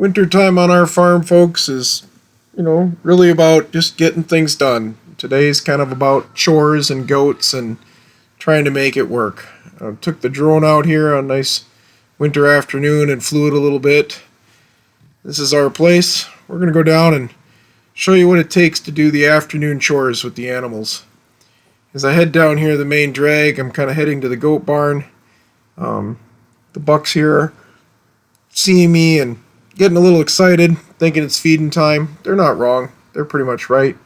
Winter time on our farm, folks, is, really about just getting things done. Today's kind of about chores and goats and trying to make it work. Took the drone out here on a nice winter afternoon and flew it a little bit. This is our place. We're going to go down and show you what it takes to do the afternoon chores with the animals. As I head down here, the main drag, I'm kind of heading to the goat barn. The bucks here are seeing me and getting a little excited, thinking it's feeding time. They're not wrong. They're pretty much right.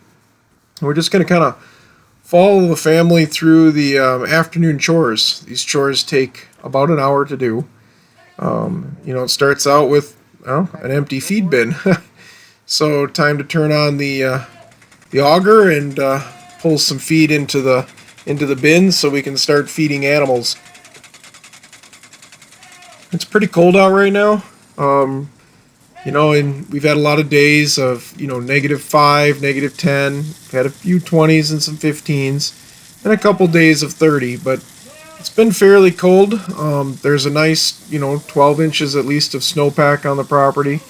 And we're just going to kind of follow the family through the afternoon chores. These chores take about an hour to do. It starts out with an empty feed bin. So time to turn on the auger and pull some feed into the bin so we can start feeding animals. It's pretty cold out right now. And we've had a lot of days of, -5, -10. We've had a few 20s and some 15s, and a couple days of 30, but it's been fairly cold. There's a nice, 12 inches at least of snowpack on the property.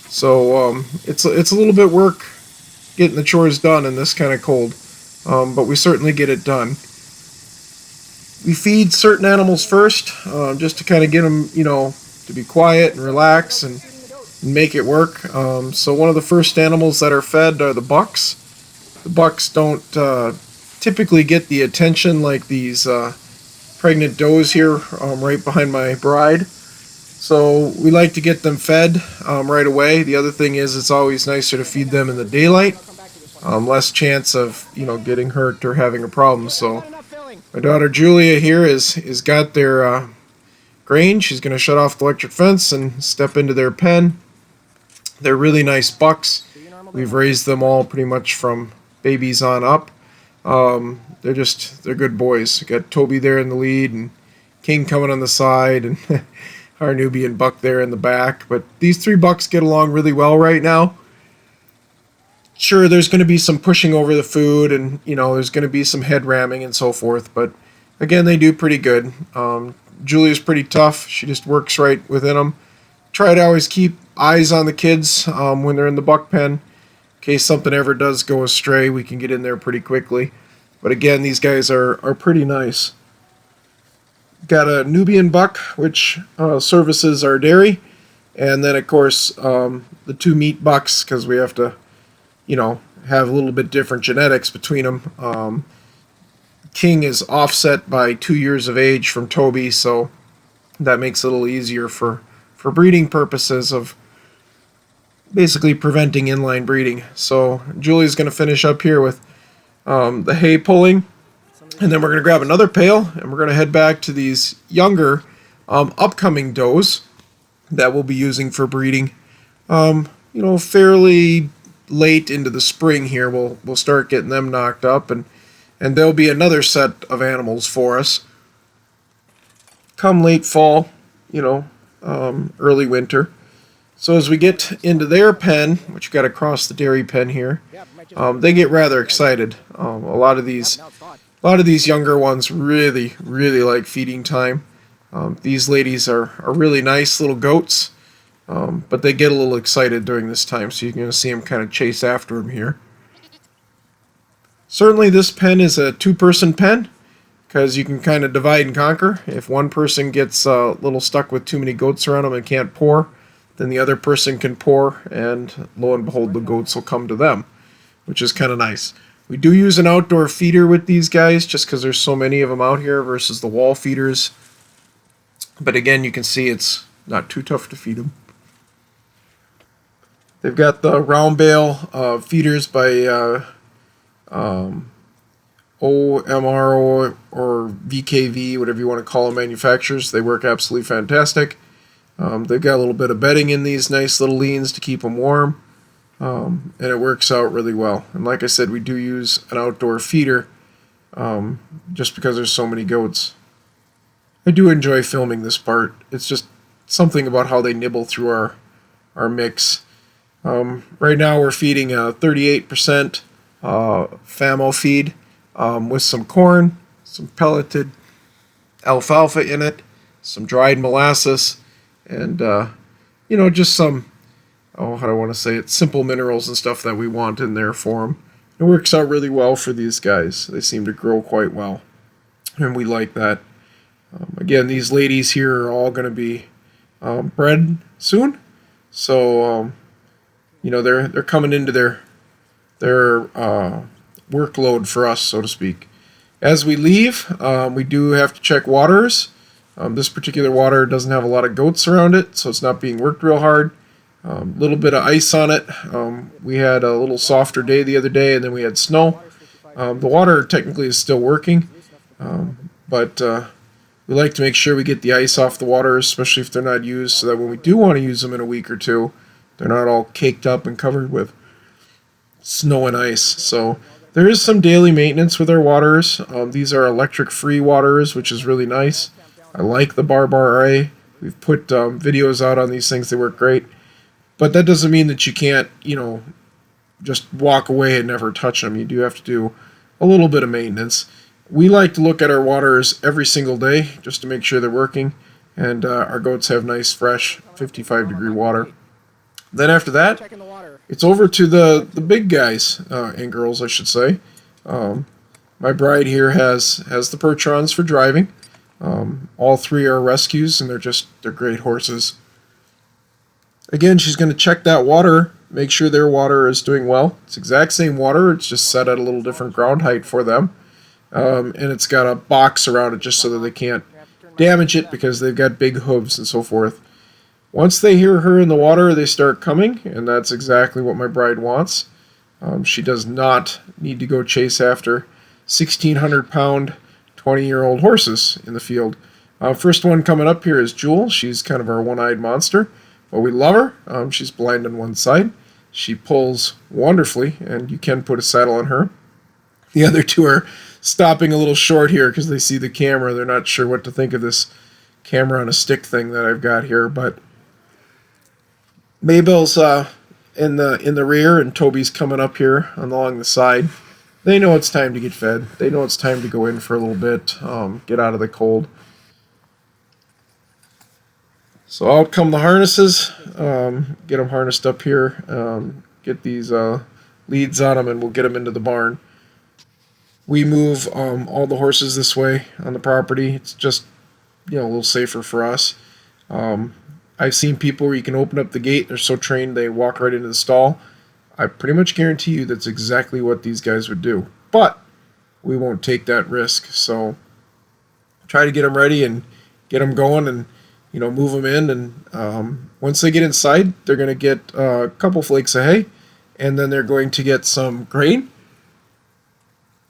So it's a little bit work getting the chores done in this kind of cold, but we certainly get it done. We feed certain animals first, just to kind of get them, to be quiet and relax and make it work. So one of the first animals that are fed are the bucks. The bucks don't typically get the attention like these pregnant does here right behind my bride. So we like to get them fed right away. The other thing is it's always nicer to feed them in the daylight. Less chance of getting hurt or having a problem. So my daughter Julia here is got their grain. She's going to shut off the electric fence and step into their pen. They're really nice bucks. We've raised them all pretty much from babies on up. They're good boys. We got Toby there in the lead and King coming on the side and our Nubian buck there in the back. But these three bucks get along really well right now. Sure, there's going to be some pushing over the food and, there's going to be some head ramming and so forth. But again, they do pretty good. Julia's pretty tough. She just works right within them. Try to always keep eyes on the kids when they're in the buck pen. In case something ever does go astray, we can get in there pretty quickly. But again, these guys are pretty nice. Got a Nubian buck, which services our dairy. And then, of course, the two meat bucks, because we have to, have a little bit different genetics between them. King is offset by 2 years of age from Toby, so that makes it a little easier for breeding purposes of basically preventing inline breeding. So Julie's going to finish up here with the hay pulling, and then we're going to grab another pail, and we're going to head back to these younger upcoming does that we'll be using for breeding. Fairly late into the spring here, we'll start getting them knocked up, and there'll be another set of animals for us come late fall, early winter. So as we get into their pen, which you got to cross the dairy pen here, they get rather excited. A lot of these younger ones really, really like feeding time. These ladies are really nice little goats, but they get a little excited during this time, so you're going to see them kind of chase after them here. Certainly this pen is a two-person pen, because you can kind of divide and conquer. If one person gets a little stuck with too many goats around them and can't pour, then the other person can pour, and lo and behold, the goats will come to them, which is kind of nice. We do use an outdoor feeder with these guys, just because there's so many of them out here versus the wall feeders. But again, you can see it's not too tough to feed them. They've got the round bale feeders by OMRO or VKV, whatever you want to call them, manufacturers. They work absolutely fantastic. They've got a little bit of bedding in these nice little leans to keep them warm, and it works out really well. And like I said, we do use an outdoor feeder just because there's so many goats. I do enjoy filming this part. It's just something about how they nibble through our mix. Right now we're feeding a 38% FAMO feed with some corn, some pelleted alfalfa in it, some dried molasses, and just some oh, how do I want to say it, simple minerals and stuff that we want in there for them. It works out really well for these guys. They seem to grow quite well, and we like that. Again, these ladies here are all going to be bred soon, so they're coming into their workload for us, so to speak. As we leave, we do have to check waters. This particular water doesn't have a lot of goats around it, so it's not being worked real hard. A little bit of ice on it. We had a little softer day the other day, and then we had snow. The water technically is still working, but we like to make sure we get the ice off the water, especially if they're not used, so that when we do want to use them in a week or two, they're not all caked up and covered with snow and ice. So there is some daily maintenance with our waters. These are electric-free waters, which is really nice. I like the Barbar. We've put videos out on these things. They work great. But that doesn't mean that you can't, just walk away and never touch them. You do have to do a little bit of maintenance. We like to look at our waters every single day just to make sure they're working. And our goats have nice, fresh, 55-degree water. Then after that, it's over to the big guys, and girls, I should say. My bride here has the Percherons for driving. All three are rescues, and they're great horses. Again, she's going to check that water, make sure their water is doing well. It's the exact same water, it's just set at a little different ground height for them. And it's got a box around it just so that they can't damage it because they've got big hooves and so forth. Once they hear her in the water, they start coming, and that's exactly what my bride wants. She does not need to go chase after 1,600-pound, 20-year-old horses in the field. First one coming up here is Jewel. She's kind of our one-eyed monster, but we love her. She's blind on one side. She pulls wonderfully, and you can put a saddle on her. The other two are stopping a little short here because they see the camera. They're not sure what to think of this camera on a stick thing that I've got here, but Mabel's in the rear, and Toby's coming up here along the side. They know it's time to get fed. They know it's time to go in for a little bit, get out of the cold. So out come the harnesses. Get them harnessed up here. Get these leads on them, and we'll get them into the barn. We move all the horses this way on the property. It's just a little safer for us. I've seen people where you can open up the gate. They're so trained they walk right into the stall. I pretty much guarantee you that's exactly what these guys would do. But we won't take that risk. So try to get them ready and get them going and move them in. And once they get inside, they're going to get a couple flakes of hay. And then they're going to get some grain.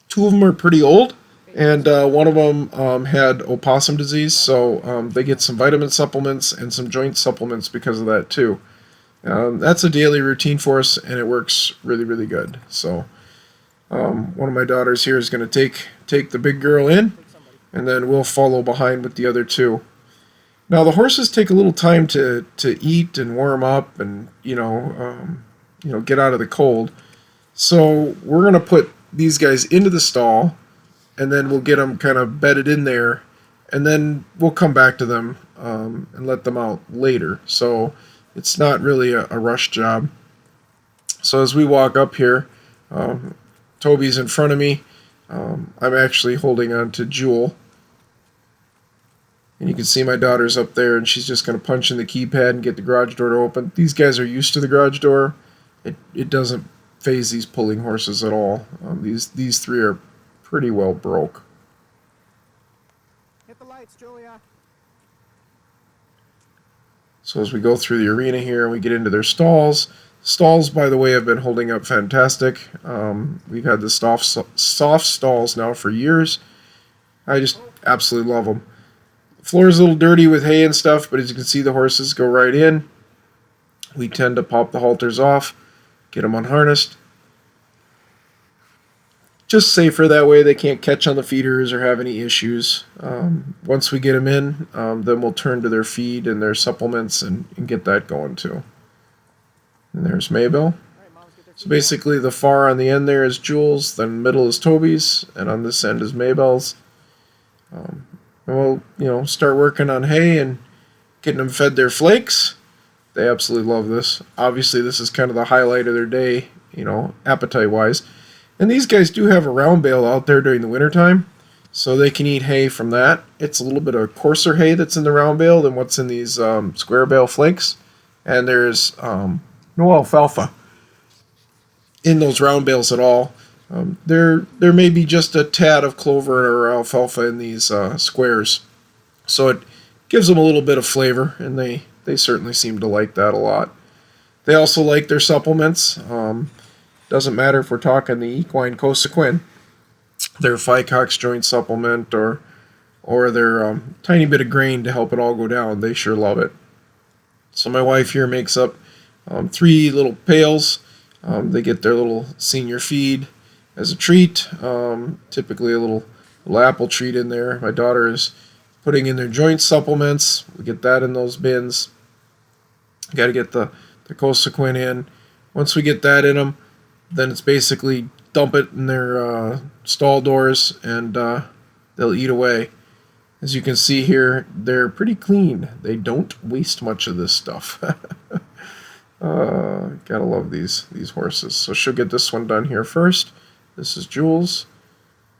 Two of them are pretty old. And one of them had opossum disease, so they get some vitamin supplements and some joint supplements because of that too. That's a daily routine for us, and it works really, really good. So one of my daughters here is going to take the big girl in, and then we'll follow behind with the other two. Now the horses take a little time to eat and warm up and get out of the cold. So we're going to put these guys into the stall. And then we'll get them kind of bedded in there, and then we'll come back to them and let them out later. So it's not really a rush job. So as we walk up here, Toby's in front of me. I'm actually holding on to Jewel. And you can see my daughter's up there, and she's just going to punch in the keypad and get the garage door to open. These guys are used to the garage door. It doesn't phase these pulling horses at all. These three are pretty well broke. Hit the lights, Julia. So as we go through the arena here and we get into their stalls, by the way, have been holding up fantastic. We've had the soft stalls now for years. I just absolutely love them. The floor is a little dirty with hay and stuff, but as you can see, the horses go right in. We tend to pop the halters off, get them unharnessed. Just safer that way. They can't catch on the feeders or have any issues. Once we get them in, then we'll turn to their feed and their supplements and get that going too. And there's Mabel. So basically the far on the end there is Jules, then middle is Toby's, and on this end is Mabel's. And we'll start working on hay and getting them fed their flakes. They absolutely love this. Obviously, this is kind of the highlight of their day, appetite-wise. And these guys do have a round bale out there during the wintertime, so they can eat hay from that. It's a little bit of coarser hay that's in the round bale than what's in these square bale flakes. And there's no alfalfa in those round bales at all. There may be just a tad of clover or alfalfa in these squares, so it gives them a little bit of flavor, and they certainly seem to like that a lot. They also like their supplements. Doesn't matter if we're talking the equine Cosequin, their Ficox joint supplement, or their tiny bit of grain to help it all go down. They sure love it. So my wife here makes up 3 little pails. They get their little senior feed as a treat, typically a little apple treat in there. My daughter is putting in their joint supplements. We get that in those bins. Got to get the Cosequin in. Once we get that in them, then it's basically dump it in their stall doors, and they'll eat away. As you can see here, they're pretty clean. They don't waste much of this stuff. Gotta love these horses. So she'll get this one done here first. This is Jules.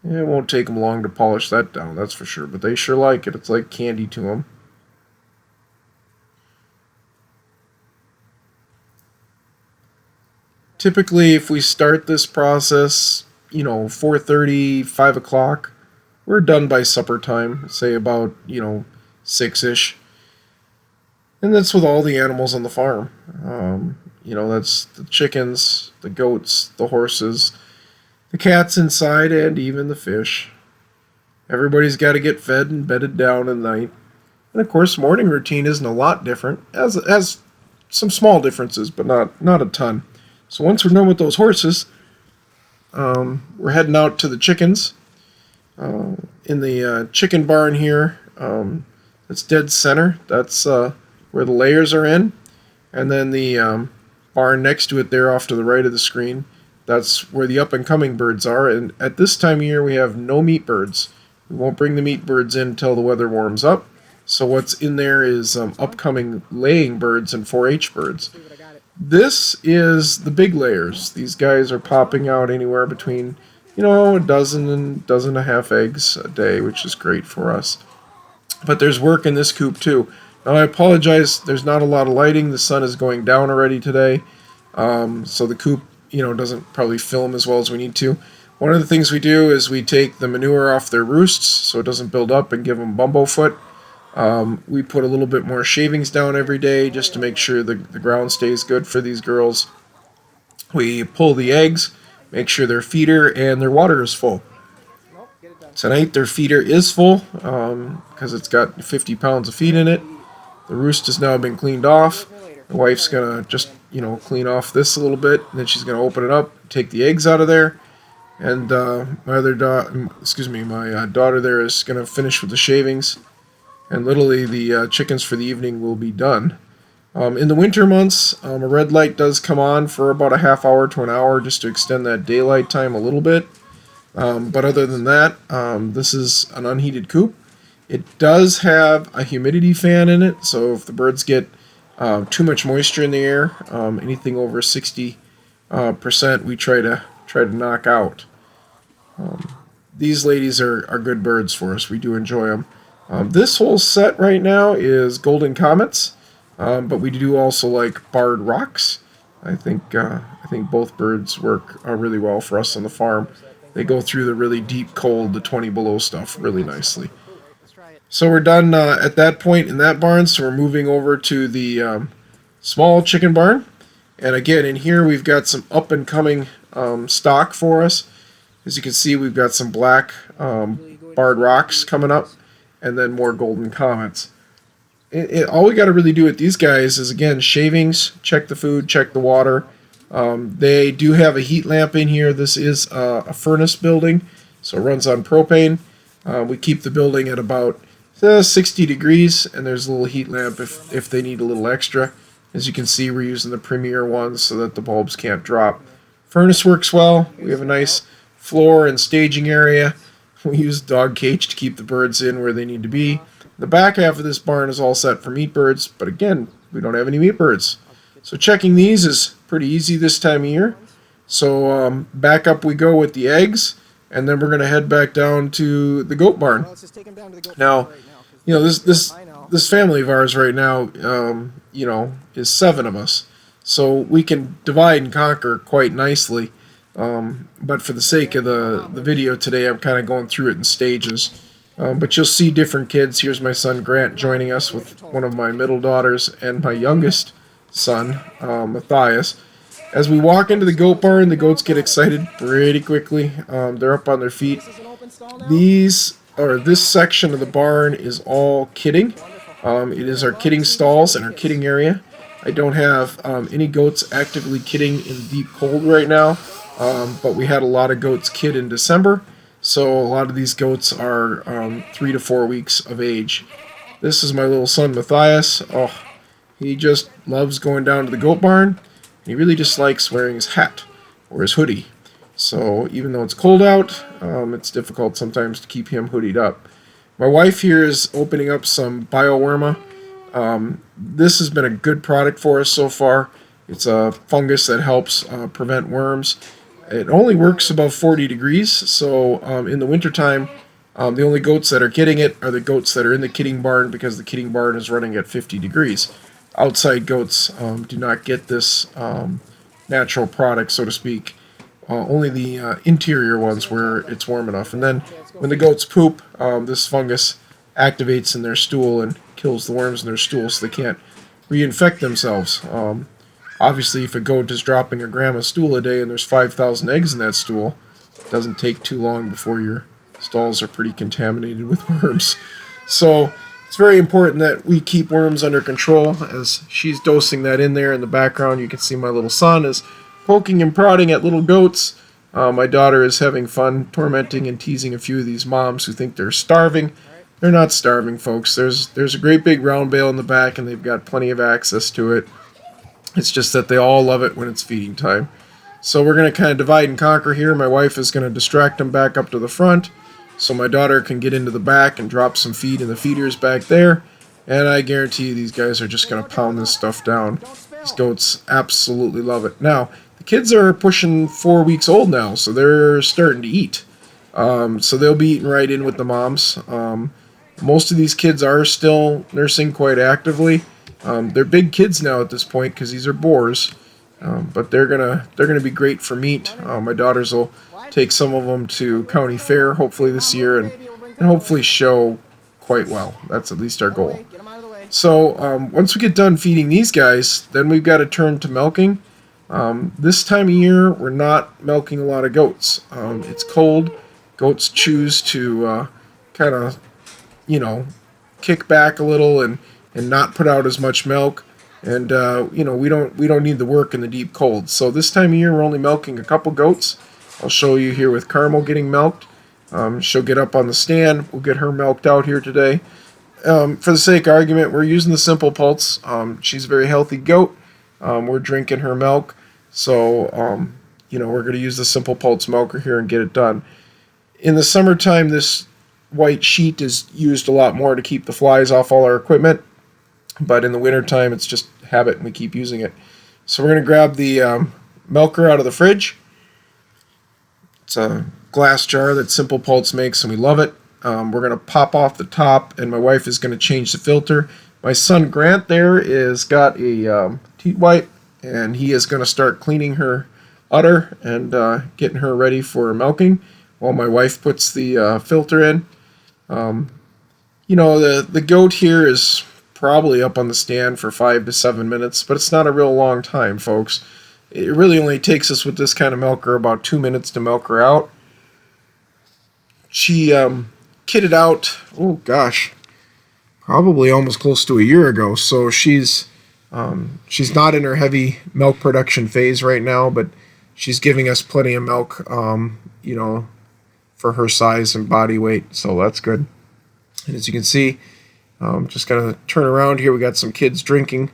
It won't take them long to polish that down, that's for sure. But they sure like it. It's like candy to them. Typically, if we start this process, 4:30, 5 o'clock, we're done by supper time, say about, 6-ish. And that's with all the animals on the farm. That's the chickens, the goats, the horses, the cats inside, and even the fish. Everybody's got to get fed and bedded down at night. And of course, morning routine isn't a lot different. Has some small differences, but not a ton. So once we're done with those horses, we're heading out to the chickens. In the chicken barn here, that's dead center. That's where the layers are in. And then the barn next to it there off to the right of the screen, that's where the up-and-coming birds are. And at this time of year, we have no meat birds. We won't bring the meat birds in until the weather warms up. So what's in there is upcoming laying birds and 4-H birds. This is the big layers. These guys are popping out anywhere between, a dozen and dozen and a half eggs a day, which is great for us. But there's work in this coop too. Now I apologize, there's not a lot of lighting. The sun is going down already today. So the coop, doesn't probably film as well as we need to. One of the things we do is we take the manure off their roosts so it doesn't build up and give them bumblefoot. We put a little bit more shavings down every day just to make sure the ground stays good for these girls. We pull the eggs, make sure their feeder and their water is full. Tonight their feeder is full because it's got 50 pounds of feed in it. The roost has now been cleaned off. The wife's going to just, clean off this a little bit, and then she's going to open it up, take the eggs out of there. And my daughter there is going to finish with the shavings. And literally the chickens for the evening will be done. In the winter months, a red light does come on for about a half hour to an hour just to extend that daylight time a little bit. But other than that, this is an unheated coop. It does have a humidity fan in it, so if the birds get too much moisture in the air, anything over 60%, we try to knock out. These ladies are good birds for us. We do enjoy them. This whole set right now is Golden Comets, but we do also like Barred Rocks. I think both birds work really well for us on the farm. They go through the really deep cold, the 20 below stuff really nicely. So we're done at that point in that barn, so we're moving over to the small chicken barn. And again, in here we've got some up-and-coming stock for us. As you can see, we've got some black Barred Rocks coming up, and then more Golden Comets. All we got to really do with these guys is, again, shavings, check the food, check the water. They do have a heat lamp in here. This is a furnace building, so it runs on propane. We keep the building at about 60 degrees, and there's a little heat lamp if they need a little extra. As you can see, we're using the Premier ones so that the bulbs can't drop. Furnace works well. We have a nice floor and staging area. We use dog cage to keep the birds in where they need to be. The back half of this barn is all set for meat birds, but again, we don't have any meat birds. So checking these is pretty easy this time of year. So back up we go with the eggs, and then we're going to head back down to the goat barn. Now, this family of ours right now, is 7 of us. So we can divide and conquer quite nicely. But for the sake of the video today, I'm kind of going through it in stages. But you'll see different kids. Here's my son Grant joining us with one of my middle daughters and my youngest son, Matthias. As we walk into the goat barn, the goats get excited pretty quickly. They're up on their feet. This section of the barn is all kidding. It is our kidding stalls and our kidding area. I don't have any goats actively kidding in the deep cold right now, but we had a lot of goats kid in December, so a lot of these goats are 3 to 4 weeks of age. This is my little son Matthias. Oh, he just loves going down to the goat barn. He really dislikes wearing his hat or his hoodie. So even though it's cold out, it's difficult sometimes to keep him hoodied up. My wife here is opening up some bioworma. This has been a good product for us so far. It's a fungus that helps prevent worms. It only works above 40 degrees, so in the wintertime, the only goats that are getting it are the goats that are in the kidding barn, because the kidding barn is running at 50 degrees. Outside goats do not get this natural product, so to speak. Only the interior ones where it's warm enough. And then when the goats poop, this fungus activates in their stool and kills the worms in their stool, so they can't reinfect themselves. Obviously, if a goat is dropping a gram of stool a day and there's 5,000 eggs in that stool, it doesn't take too long before your stalls are pretty contaminated with worms. So it's very important that we keep worms under control. As she's dosing that in there in the background, you can see my little son is poking and prodding at little goats. My daughter is having fun tormenting and teasing a few of these moms who think they're starving. They're not starving, folks. There's a great big round bale in the back, and they've got plenty of access to it. It's just that they all love it when it's feeding time. So we're going to kind of divide and conquer here. My wife is going to distract them back up to the front, so my daughter can get into the back and drop some feed in the feeders back there. And I guarantee you these guys are just going to pound this stuff down. These goats absolutely love it. Now, the kids are pushing 4 weeks old now, so they're starting to eat. So they'll be eating right in with the moms. Most of these kids are still nursing quite actively. They're big kids now at this point because these are boars, but they're gonna be great for meat. My daughters will take some of them to county fair hopefully this year and hopefully show quite well. That's at least our goal. So once we get done feeding these guys, then we've got to turn to milking. This time of year, we're not milking a lot of goats. It's cold. Goats choose to kind of, kick back a little and not put out as much milk. And we don't need the work in the deep cold. So this time of year, we're only milking a couple goats. I'll show you here with Carmel getting milked. She'll get up on the stand. We'll get her milked out here today. For the sake of argument, we're using the Simple Pulse. She's a very healthy goat. We're drinking her milk. So, we're going to use the Simple Pulse milker here and get it done. In the summertime, this white sheet is used a lot more to keep the flies off all our equipment. But in the wintertime, it's just habit and we keep using it. So we're going to grab the milker out of the fridge. It's a glass jar that Simple Pulse makes and we love it. We're going to pop off the top and my wife is going to change the filter. My son Grant there is got a teat wipe and he is going to start cleaning her udder and getting her ready for milking while my wife puts the filter in. The goat here is probably up on the stand for 5 to 7 minutes, but it's not a real long time, folks. It really only takes us with this kind of milker about 2 minutes to milk her out. She kitted out, probably almost close to a year ago, so she's not in her heavy milk production phase right now, but she's giving us plenty of milk, for her size and body weight, so that's good. And as you can see, just going to turn around here. We got some kids drinking,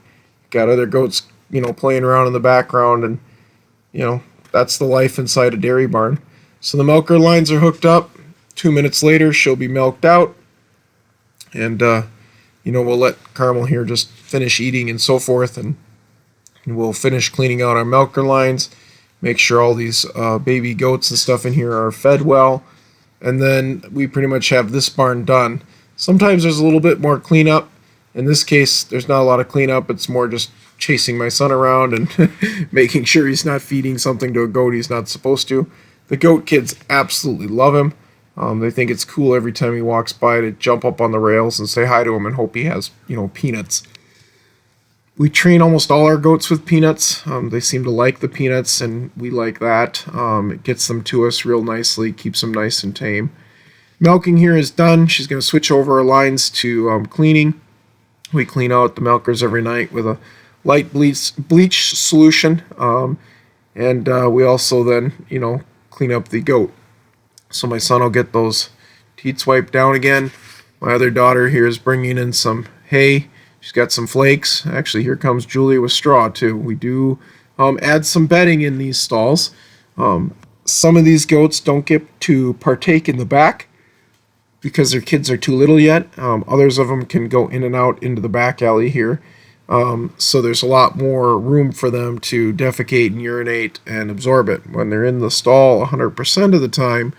got other goats, playing around in the background, and that's the life inside a dairy barn. So the milker lines are hooked up. 2 minutes later, she'll be milked out, and we'll let Carmel here just finish eating and so forth, and we'll finish cleaning out our milker lines, make sure all these baby goats and stuff in here are fed well, and then we pretty much have this barn done. Sometimes there's a little bit more cleanup. In this case, there's not a lot of cleanup. It's more just chasing my son around and making sure he's not feeding something to a goat he's not supposed to. The goat kids absolutely love him. They think it's cool every time he walks by to jump up on the rails and say hi to him and hope he has, peanuts. We train almost all our goats with peanuts. They seem to like the peanuts, and we like that. It gets them to us real nicely, keeps them nice and tame. Milking here is done. She's going to switch over our lines to cleaning. We clean out the milkers every night with a light bleach solution, and we also then, clean up the goat. So my son will get those teats wiped down again. My other daughter here is bringing in some hay. She's got some flakes. Actually, here comes Julia with straw too. We do add some bedding in these stalls. Some of these goats don't get to partake in the back because their kids are too little yet. Others of them can go in and out into the back alley here. So there's a lot more room for them to defecate and urinate and absorb it. When they're in the stall 100% of the time,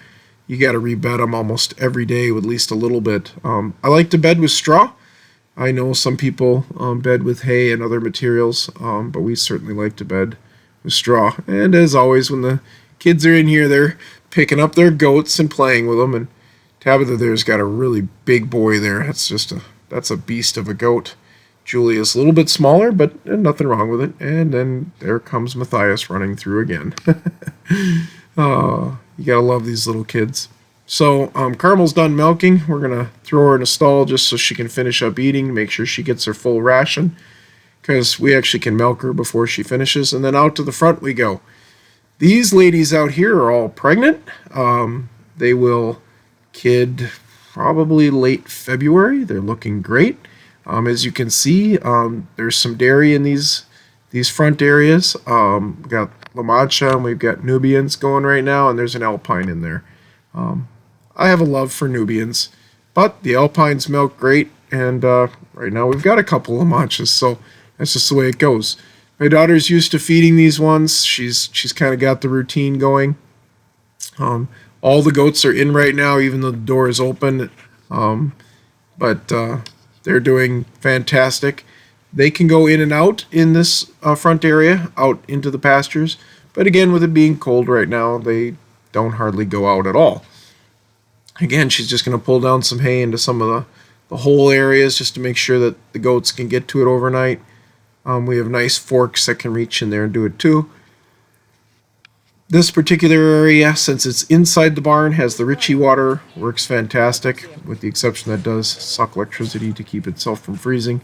you got to rebed them almost every day with at least a little bit. I like to bed with straw. I know some people bed with hay and other materials, but we certainly like to bed with straw. And as always, when the kids are in here, they're picking up their goats and playing with them. And Tabitha there's got a really big boy there. That's a beast of a goat. Julia's a little bit smaller, but nothing wrong with it. And then there comes Matthias running through again. You gotta love these little kids. So Carmel's done milking. We're gonna throw her in a stall just so she can finish up eating, make sure she gets her full ration, because we actually can milk her before she finishes. And then out to the front we go. These ladies out here are all pregnant. They will kid probably late February. They're looking great. As you can see, there's some dairy in these front areas. We've got La Mancha and we've got Nubians going right now, and there's an Alpine in there. I have a love for Nubians, but the Alpines milk great, and right now we've got a couple La Manchas, so that's just the way it goes. My daughter's used to feeding these ones. She's kind of got the routine going. All the goats are in right now, even though the door is open, but they're doing fantastic. They can go in and out in this front area, out into the pastures. But again, with it being cold right now, they don't hardly go out at all. Again, she's just going to pull down some hay into some of the hole areas just to make sure that the goats can get to it overnight. We have nice forks that can reach in there and do it too. This particular area, since it's inside the barn, has the Ritchie water, works fantastic, with the exception that it does suck electricity to keep itself from freezing.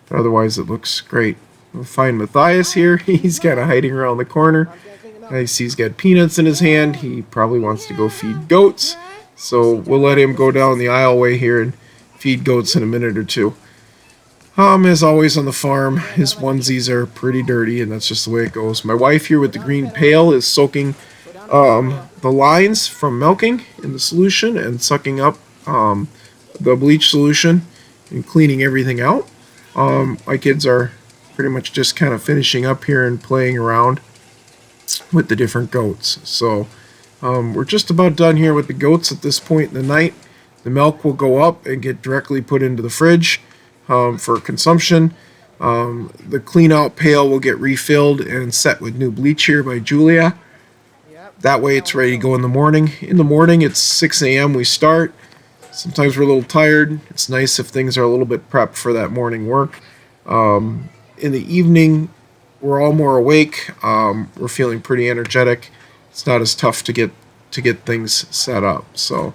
But otherwise, it looks great. We'll find Matthias here. He's kind of hiding around the corner. I see he's got peanuts in his hand. He probably wants to go feed goats. So we'll let him go down the aisleway here and feed goats in a minute or two. As always on the farm, his onesies are pretty dirty, and that's just the way it goes. My wife here with the green pail is soaking the lines from milking in the solution and sucking up the bleach solution and cleaning everything out. My kids are pretty much just kind of finishing up here and playing around with the different goats. So we're just about done here with the goats at this point in the night. The milk will go up and get directly put into the fridge for consumption. The clean out pail will get refilled and set with new bleach here by Julia. That way it's ready to go in the morning. In the morning it's 6 a.m. we start. Sometimes we're a little tired. It's nice if things are a little bit prepped for that morning work. In the evening we're all more awake. We're feeling pretty energetic. It's not as tough to get things set up. So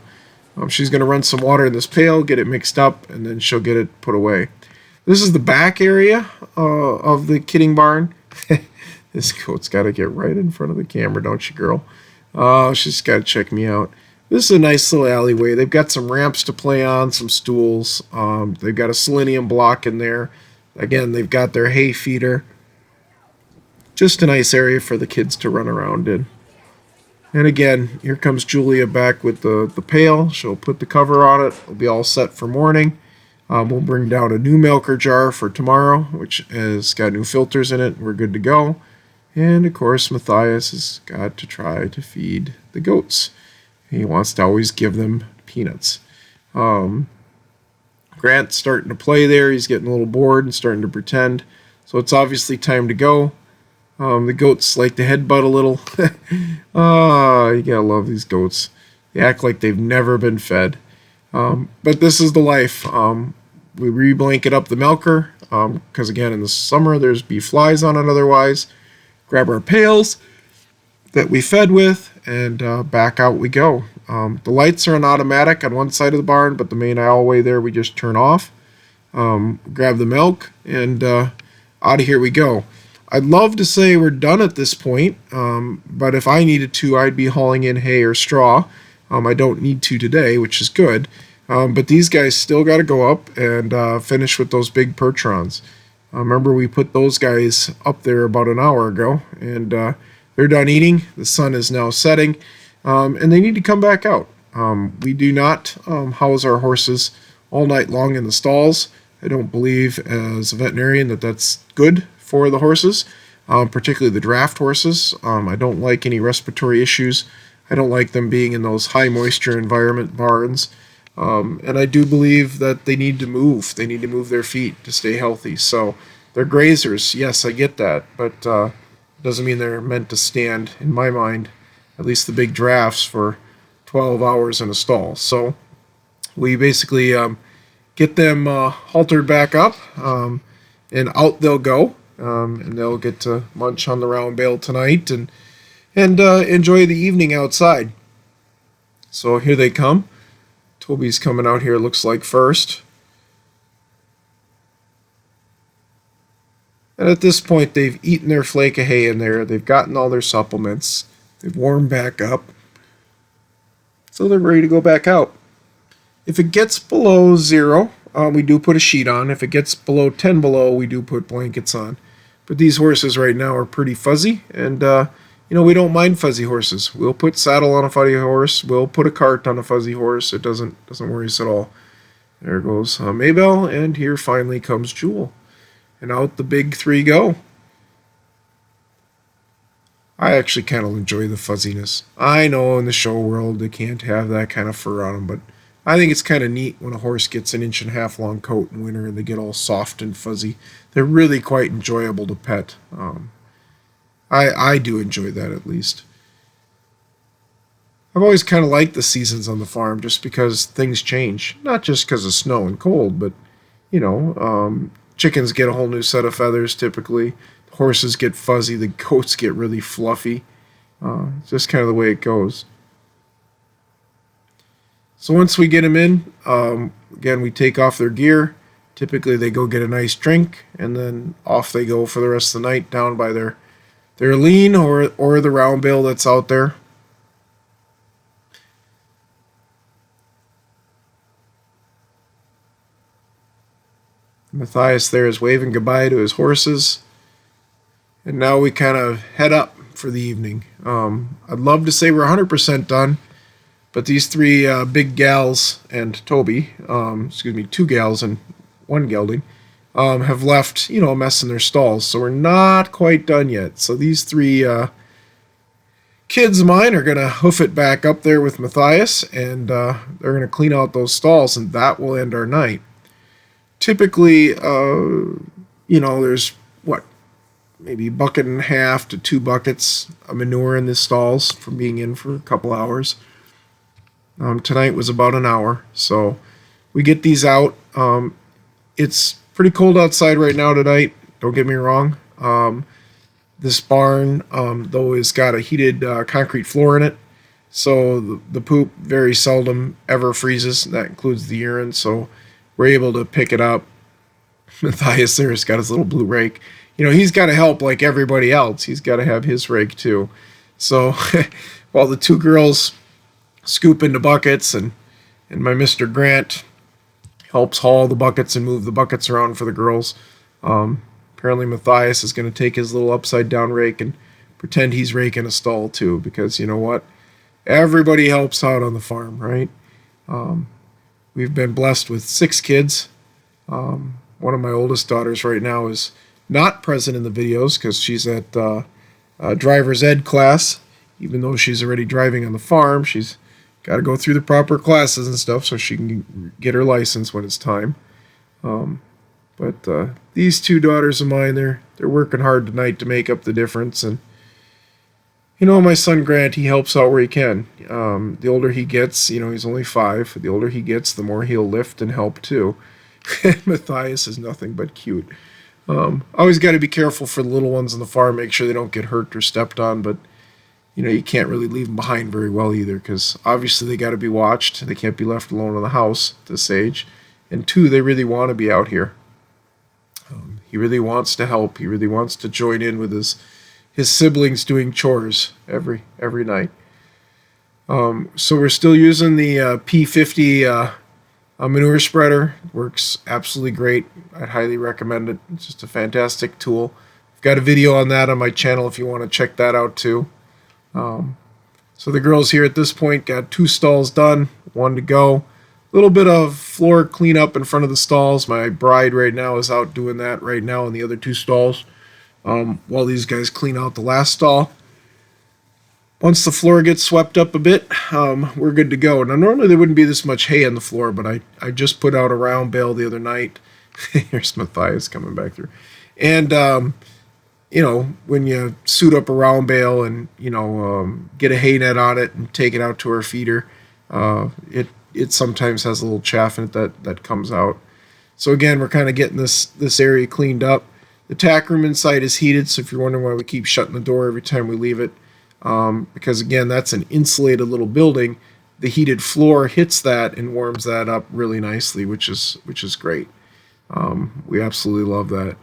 she's going to run some water in this pail, get it mixed up, and then she'll get it put away. This is the back area of the kidding barn. This goat's got to get right in front of the camera, don't you, girl? She's got to check me out. This is a nice little alleyway. They've got some ramps to play on, some stools. They've got a selenium block in there. Again, they've got their hay feeder. Just a nice area for the kids to run around in. And again, here comes Julia back with the pail. She'll put the cover on it. It'll be all set for morning. We'll bring down a new milker jar for tomorrow, which has got new filters in it. We're good to go. And of course, Matthias has got to try to feed the goats. He wants to always give them peanuts. Grant's starting to play there. He's getting a little bored and starting to pretend. So it's obviously time to go. The goats like to headbutt a little. You gotta love these goats. They act like they've never been fed. But this is the life. We re-blanket up the milker because, again, in the summer there's bee flies on it otherwise. Grab our pails that we fed with, and back out we go. The lights are on automatic on one side of the barn, but the main aisleway there we just turn off. Grab the milk, and out of here we go. I'd love to say we're done at this point, but if I needed to, I'd be hauling in hay or straw. I don't need to today, which is good. But these guys still got to go up and finish with those big percherons. Remember, we put those guys up there about an hour ago, and they're done eating. The sun is now setting, and they need to come back out. We do not house our horses all night long in the stalls. I don't believe, as a veterinarian, that that's good for the horses, particularly the draft horses. I don't like any respiratory issues. I don't like them being in those high moisture environment barns. And I do believe that they need to move. They need to move their feet to stay healthy. So they're grazers. Yes, I get that. But it doesn't mean they're meant to stand, in my mind, at least the big drafts, for 12 hours in a stall. So we basically get them haltered back up, and out they'll go. And they'll get to munch on the round bale tonight and enjoy the evening outside. So here they come. Toby's coming out here, looks like, first. And at this point, they've eaten their flake of hay in there. They've gotten all their supplements. They've warmed back up. So they're ready to go back out. If it gets below 0, we do put a sheet on. If it gets below 10 below, we do put blankets on. But these horses right now are pretty fuzzy, and we don't mind fuzzy horses. We'll put saddle on a fuzzy horse. We'll put a cart on a fuzzy horse. It doesn't worry us at all. There goes Maybelle, and here finally comes Jewel. And out the big 3 go. I actually kind of enjoy the fuzziness. I know in the show world they can't have that kind of fur on them, but I think it's kind of neat when a horse gets an 1.5-inch long coat in winter and they get all soft and fuzzy. They're really quite enjoyable to pet. I do enjoy that, at least. I've always kind of liked the seasons on the farm just because things change. Not just because of snow and cold, but, chickens get a whole new set of feathers typically. Horses get fuzzy. The goats get really fluffy. It's just kind of the way it goes. So once we get them in, again, we take off their gear. Typically, they go get a nice drink, and then off they go for the rest of the night down by their lean or the round bale that's out there. Matthias there is waving goodbye to his horses. And now we kind of head up for the evening. I'd love to say we're 100% done, but these 3 big gals and Toby, 2 gals and 1 gelding, have left, a mess in their stalls. So we're not quite done yet. So these 3 kids of mine are going to hoof it back up there with Matthias, and they're going to clean out those stalls, and that will end our night. Typically, there's, maybe 1.5 buckets to 2 buckets of manure in the stalls from being in for a couple hours. Tonight was about an hour, so we get these out. It's pretty cold outside right now tonight, don't get me wrong. This barn, though, has got a heated concrete floor in it, so the poop very seldom ever freezes. That includes the urine, so we're able to pick it up. Matthias there has got his little blue rake. He's got to help like everybody else. He's got to have his rake too. So while the 2 girls scoop into buckets and my Mr. Grant helps haul the buckets and move the buckets around for the girls, apparently Matthias is going to take his little upside down rake and pretend he's raking a stall too, because you know what? Everybody helps out on the farm, right? We've been blessed with 6 kids. One of my oldest daughters right now is not present in the videos because she's at driver's ed class. Even though she's already driving on the farm, she's got to go through the proper classes and stuff so she can get her license when it's time. But these two daughters of mine, they're working hard tonight to make up the difference. And my son Grant, he helps out where he can. The older he gets, he's only 5. The older he gets, the more he'll lift and help too. Matthias is nothing but cute. Always got to be careful for the little ones on the farm, make sure they don't get hurt or stepped on, but you can't really leave them behind very well either, because obviously they got to be watched. They can't be left alone in the house at this age. And 2, they really want to be out here. He really wants to help. He really wants to join in with his siblings doing chores every night. So we're still using the P50 manure spreader. Works absolutely great. I'd highly recommend it. It's just a fantastic tool. I've got a video on that on my channel if you want to check that out too. So the girls here at this point got 2 stalls done, 1 to go. A little bit of floor cleanup in front of the stalls. My bride right now is out doing that right now in the other 2 stalls while these guys clean out the last stall. Once the floor gets swept up a bit, we're good to go. Now, normally there wouldn't be this much hay on the floor, but I just put out a round bale the other night. Here's Matthias coming back through. And, when you suit up a round bale and, get a hay net on it and take it out to our feeder, it sometimes has a little chaff in it that comes out. So again, we're kind of getting this area cleaned up. The tack room inside is heated, so if you're wondering why we keep shutting the door every time we leave it, because again, that's an insulated little building. The heated floor hits that and warms that up really nicely, which is great. We absolutely love that.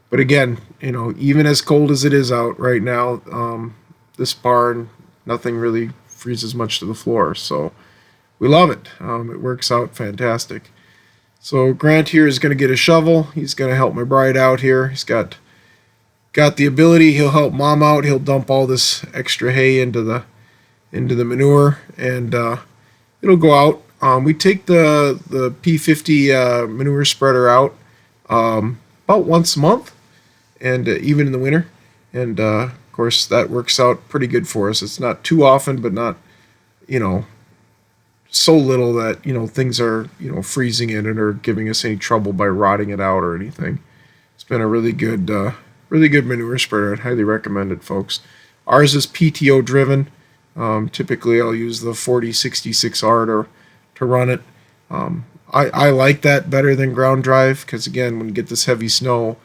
But again, even as cold as it is out right now, this barn, nothing really freezes much to the floor, so we love it. It works out fantastic. So Grant here is going to get a shovel. He's going to help my bride out here. He's got the ability. He'll help Mom out. He'll dump all this extra hay into the manure, and it'll go out. We take the P50 manure spreader out about once a month, and even in the winter. And of course, that works out pretty good for us. It's not too often, but not so little that things are freezing in it or giving us any trouble by rotting it out or anything. It's been a really good manure spreader. I'd highly recommend it, folks. Ours is PTO driven. Typically I'll use the 4066R to run it. I like that better than ground drive because again, when you get this heavy snow,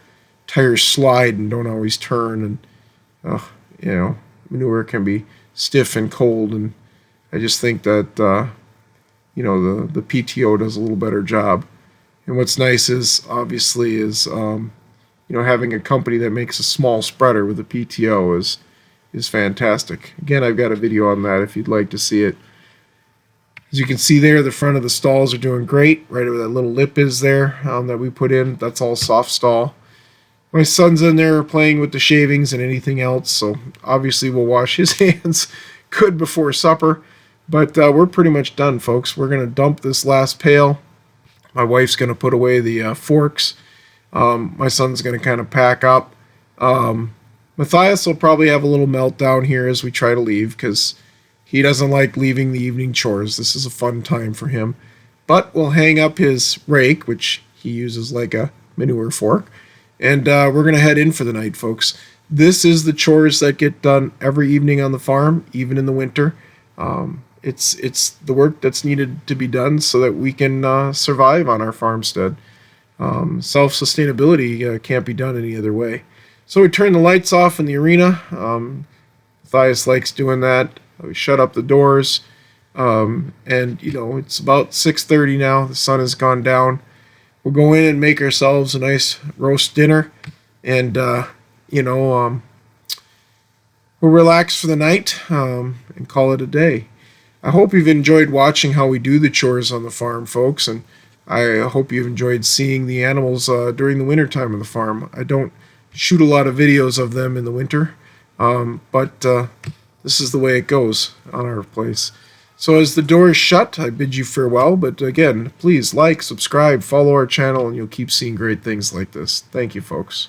tires slide and don't always turn, and manure can be stiff and cold, and I just think that the PTO does a little better job. And what's nice is obviously having a company that makes a small spreader with a PTO is fantastic. Again, I've got a video on that if you'd like to see it. As you can see there, the front of the stalls are doing great. Right where that little lip is there that we put in, that's all soft stall. My son's in there playing with the shavings and anything else, so obviously we'll wash his hands good before supper. But we're pretty much done, folks. We're going to dump this last pail. My wife's going to put away the forks. My son's going to kind of pack up. Matthias will probably have a little meltdown here as we try to leave because he doesn't like leaving the evening chores. This is a fun time for him. But we'll hang up his rake, which he uses like a manure fork. And we're going to head in for the night, folks. This is the chores that get done every evening on the farm, even in the winter. It's the work that's needed to be done so that we can survive on our farmstead. Self-sustainability can't be done any other way. So we turn the lights off in the arena. Matthias likes doing that. We shut up the doors. And, it's about 6:30 now. The sun has gone down. We'll go in and make ourselves a nice roast dinner. And, we'll relax for the night and call it a day. I hope you've enjoyed watching how we do the chores on the farm, folks, and I hope you've enjoyed seeing the animals during the winter time on the farm. I don't shoot a lot of videos of them in the winter, but this is the way it goes on our place. So as the door is shut, I bid you farewell. But again, please like, subscribe, follow our channel, and you'll keep seeing great things like this. Thank you, folks.